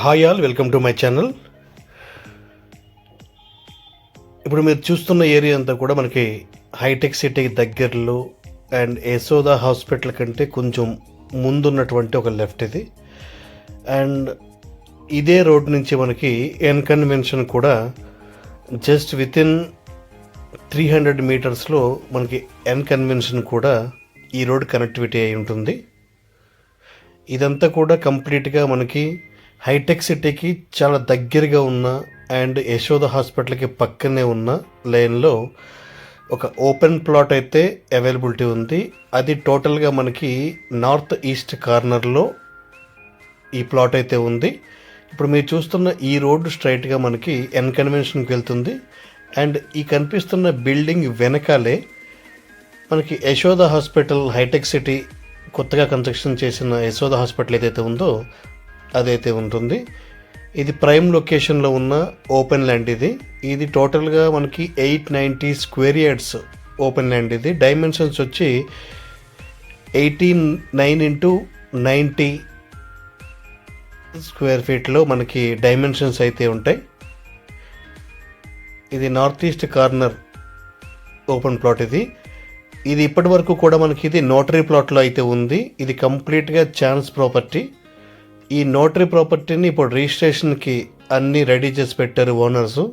Hi all, welcome to my channel. ఇప్పుడు మీరు చూస్తున్న ఏరియా అంతా కూడా మనకి హైటెక్ సిటీకి దగ్గరలో అండ్ యశోద హాస్పిటల్ కంటే కొంచెం ముందున్నటువంటి ఒక లెఫ్ట్ ఇది. అండ్ ఇదే రోడ్ నుంచి మనకి ఎన్ కన్వెన్షన్ కూడా జస్ట్ వితిన్ 300 మీటర్స్లో మనకి ఎన్ కన్వెన్షన్ కూడా ఈ రోడ్ కనెక్టివిటీ అయి ఉంటుంది. ఇదంతా కూడా కంప్లీట్గా మనకి హైటెక్ సిటీకి చాలా దగ్గరగా ఉన్న అండ్ యశోద హాస్పిటల్కి పక్కనే ఉన్న లైన్లో ఒక ఓపెన్ ప్లాట్ అయితే అవైలబిలిటీ ఉంది. అది టోటల్గా మనకి నార్త్ ఈస్ట్ కార్నర్లో ఈ ప్లాట్ అయితే ఉంది. ఇప్పుడు మీరు చూస్తున్న ఈ రోడ్డు స్ట్రైట్గా మనకి ఎన్ కన్వెన్షన్కి వెళ్తుంది. అండ్ ఈ కనిపిస్తున్న బిల్డింగ్ వెనకాలే మనకి యశోద హాస్పిటల్, హైటెక్ సిటీ కొత్తగా కన్స్ట్రక్షన్ చేసిన యశోద హాస్పిటల్ ఏదైతే ఉందో అదైతే ఉంటుంది. ఇది ప్రైమ్ లొకేషన్లో ఉన్న ఓపెన్ ల్యాండ్. ఇది టోటల్గా మనకి 890 స్క్వేర్ యార్డ్స్ ఓపెన్ ల్యాండ్. ఇది డైమెన్షన్స్ వచ్చి 89x90 స్క్వేర్ ఫీట్లో మనకి డైమెన్షన్స్ అయితే ఉంటాయి. ఇది north east corner open plot. ఇది ఇప్పటి వరకు కూడా మనకి ఇది నోటరీ ప్లాట్లో అయితే ఉంది. ఇది కంప్లీట్గా ఛాన్స్ ప్రాపర్టీ. ఈ నోటరీ ప్రాపర్టీని ఇప్పుడు రిజిస్ట్రేషన్కి అన్నీ రెడీ చేసి పెట్టారు ఓనర్సు.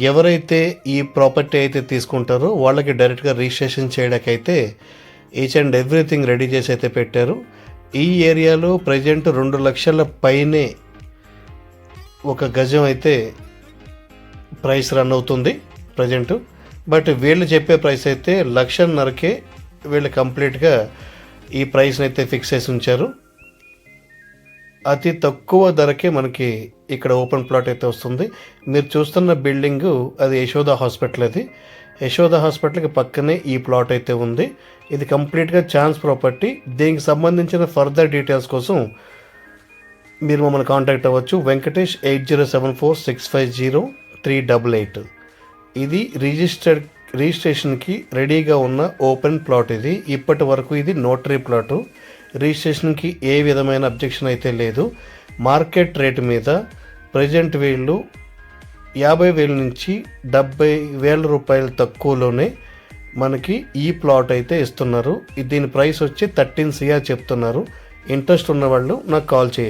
ఎవరైతే ఈ ప్రాపర్టీ అయితే తీసుకుంటారో వాళ్ళకి డైరెక్ట్గా రిజిస్ట్రేషన్ చేయడానికైతే ఈచ్ అండ్ ఎవ్రీథింగ్ రెడీ చేసి అయితే పెట్టారు. ఈ ఏరియాలో ప్రజెంట్ 2 లక్షల పైనే ఒక గజం అయితే ప్రైస్ రన్ అవుతుంది ప్రజెంట్. బట్ వీళ్ళు చెప్పే ప్రైస్ అయితే 1.5 లక్షకే వీళ్ళు కంప్లీట్గా ఈ ప్రైస్ని అయితే ఫిక్స్ చేసి ఉంచారు. అతి తక్కువ ధరకే మనకి ఇక్కడ ఓపెన్ ప్లాట్ అయితే వస్తుంది. మీరు చూస్తున్న బిల్డింగు అది యశోద హాస్పిటల్. అది యశోద హాస్పిటల్కి పక్కనే ఈ ప్లాట్ అయితే ఉంది. ఇది కంప్లీట్గా ఛాన్స్ ప్రాపర్టీ. దీనికి సంబంధించిన ఫర్దర్ డీటెయిల్స్ కోసం మీరు మమ్మల్ని కాంటాక్ట్ అవ్వచ్చు. వెంకటేష్ 8074650388. ఇది రిజిస్ట్రేషన్కి రెడీగా ఉన్న ఓపెన్ ప్లాట్. ఇది ఇప్పటి వరకు ఇది నోటరీ ప్లాటు. రిజిస్ట్రేషన్కి ఏ విధమైన అబ్జెక్షన్ అయితే లేదు. మార్కెట్ రేటు మీద ప్రజెంట్ వీళ్ళు 50,000 నుంచి 70,000 రూపాయలు తక్కువలోనే మనకి ఈ ప్లాట్ అయితే ఇస్తున్నారు. దీని ప్రైస్ వచ్చి 13 CR చెప్తున్నారు. ఇంట్రెస్ట్ ఉన్నవాళ్ళు నాకు కాల్ చేయండి.